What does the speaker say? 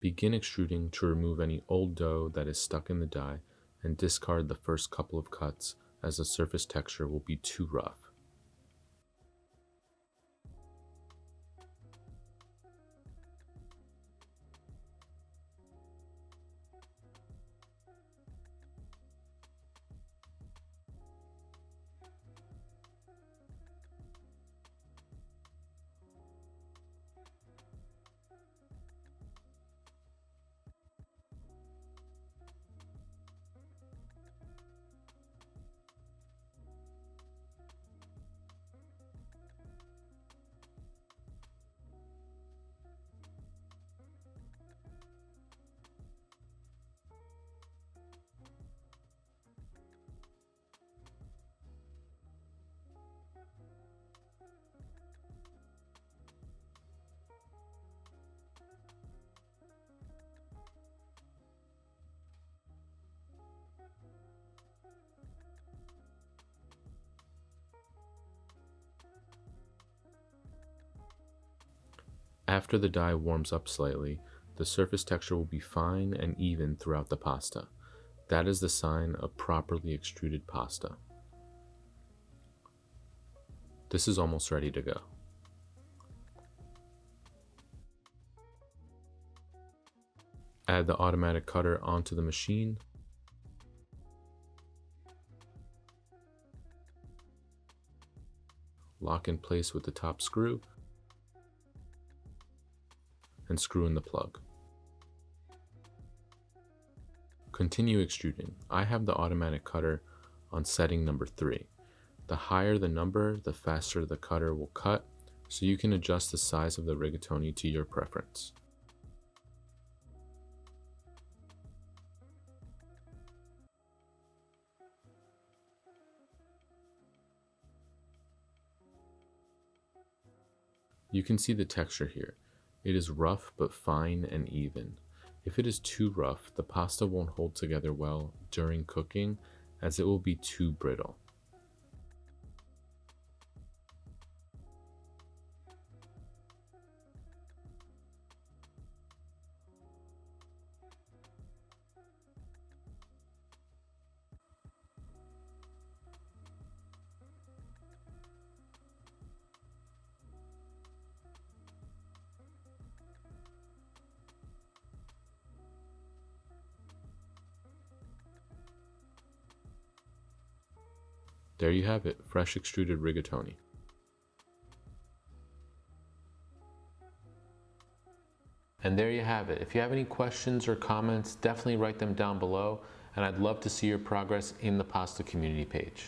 Begin extruding to remove any old dough that is stuck in the die and discard the first couple of cuts as the surface texture will be too rough. After the die warms up slightly, the surface texture will be fine and even throughout the pasta. That is the sign of properly extruded pasta. This is almost ready to go. Add the automatic cutter onto the machine. Lock in place with the top screw and screw in the plug. Continue extruding. I have the automatic cutter on setting number 3. The higher the number, the faster the cutter will cut, so you can adjust the size of the rigatoni to your preference. You can see the texture here. It is rough but fine and even. If it is too rough, the pasta won't hold together well during cooking as it will be too brittle. There you have it, fresh extruded rigatoni. And there you have it. If you have any questions or comments, definitely write them down below, and I'd love to see your progress in the pasta community page.